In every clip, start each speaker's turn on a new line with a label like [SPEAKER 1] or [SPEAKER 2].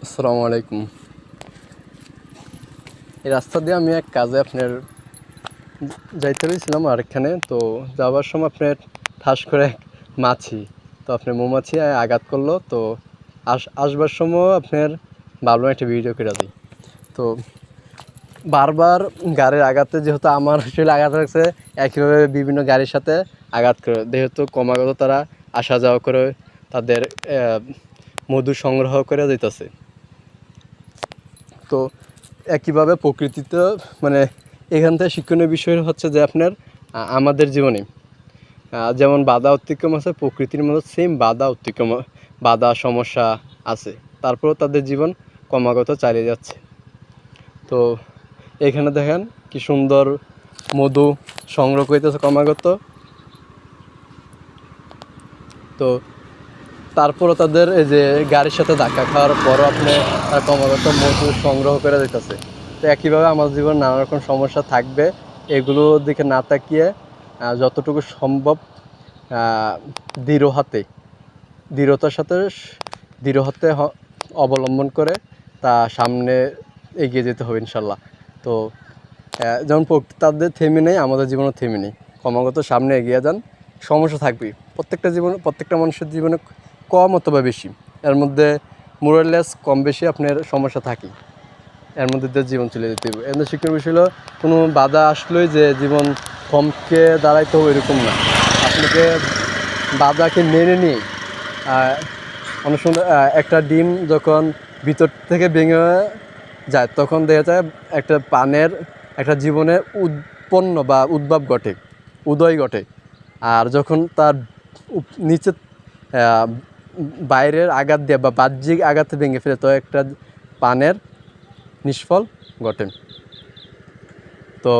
[SPEAKER 1] আসসালামু আলাইকুম। এই রাস্তা দিয়ে আমি এক কাজে আপনার যাইতে হয়েছিলাম আরেকখানে। তো যাওয়ার সময় আপনার ঠাস করে এক মাছি, তো আপনার মৌমাছি আঘাত করলো। তো আসবার সময় আপনার ভাবলাম একটা ভিডিও করে দিই। তো বারবার গাড়ির আঘাতে যেহেতু আমার শরীরে আঘাত লাগছে, একইভাবে বিভিন্ন গাড়ির সাথে আঘাত করে, যেহেতু ক্রমাগত তারা আসা যাওয়া করে তাদের মধু সংগ্রহ করে দিতেছে। তো একইভাবে প্রকৃতিতে মানে এখান থেকে শিক্ষণীয় বিষয় হচ্ছে যে আপনার আমাদের জীবনে যেমন বাধা অতিক্রম আছে, প্রকৃতির মধ্যে সেম বাধা অতিক্রম, বাধা সমস্যা আছে, তারপরেও তাদের জীবন ক্রমাগত চালিয়ে যাচ্ছে। তো এখানে দেখেন কি সুন্দর মধু সংগ্রহ করতেছে ক্রমাগত। তো তারপরও তাদের এই যে গাড়ির সাথে ধাক্কা খাওয়ার পরও আপনি ক্রমাগত মধু সংগ্রহ করে দিতেছে। তো একইভাবে আমার জীবনে নানা রকম সমস্যা থাকবে, এগুলোর দিকে না তাকিয়ে যতটুকু সম্ভব দৃঢ়তার সাথে দৃঢ় হাতে অবলম্বন করে তা সামনে এগিয়ে যেতে হবে ইনশাল্লাহ। তো যেমন তাদের থেমে নেই, আমাদের জীবনও থেমে নেই, ক্রমাগত সামনে এগিয়ে যান। সমস্যা থাকবেই প্রত্যেকটা মানুষের জীবনে, কম অথবা বেশি, এর মধ্যে মোরালেস কম বেশি আপনার সমস্যা থাকেই, এর মধ্যে দিয়ে জীবন চলে যেতে হবে। এর শিক্ষার বিষয় হলো কোনো বাধা আসলেই যে জীবন থমকে দাঁড়াইতে হবে এরকম না, আপনাকে বাধাকে মেনে নিয়ে অনেক সময় একটা ডিম যখন ভিতর থেকে ভেঙে যায় তখন দেখা যায় একটা প্রাণের একটা জীবনে উৎপন্ন বা উদয় ঘটে। আর যখন তার নিচে বাইরের আঘাত দিয়ে বা বাহ্যিক আঘাতে ভেঙে ফেলে তো একটা প্রাণের নিষ্ফল ঘটে। তো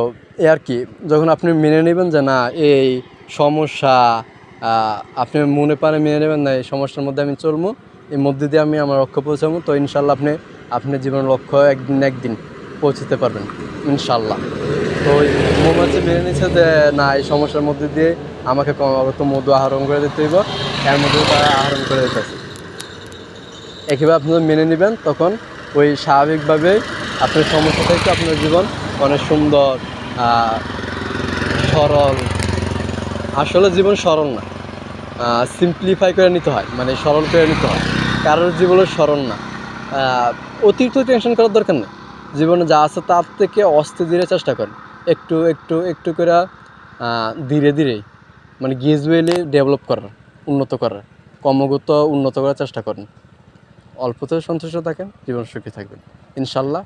[SPEAKER 1] এ আর কি, যখন আপনি মেনে নেবেন যে না এই সমস্যা, আপনি মনে প্রাণে মেনে নেবেন না এই সমস্যার মধ্যে আমি চলবো, এর মধ্যে দিয়ে আমি আমার লক্ষ্য পৌঁছাবো, তো ইনশাল্লাহ আপনি জীবনের লক্ষ্য একদিন পৌঁছতে পারবেন ইনশাল্লাহ। তো ওই মৌমাছি মেনে নিচ্ছে যে না এই সমস্যার মধ্যে দিয়ে আমাকে ক্রমাগত মধু আহরণ করে দিতে হইব, এর মধ্যে তারা আহরণ করে দিতেছে। একইভাবে আপনি মেনে নেবেন, তখন ওই স্বাভাবিকভাবেই আপনার সমস্যা থেকে আপনার জীবন অনেক সুন্দর, সরল। আসলে জীবন সরল না, সিম্পলিফাই করে নিতে হয়, মানে সরল করে নিতে হয়। কারোর জীবনে সরল না, অতিরিক্ত টেনশন করার দরকার নেই। জীবনে যা আছে তার থেকে অস্তে ধীরে চেষ্টা করেন, একটু একটু একটু করে ধীরে ধীরেই, মানে গ্রাজুয়ালি ডেভেলপ করার, উন্নত করার, ক্রমাগত উন্নত করার চেষ্টা করেন। অল্পতে সন্তুষ্ট থাকেন, জীবন সুখী থাকবেন ইনশাল্লাহ।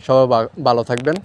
[SPEAKER 1] সবাই ভালো থাকবেন।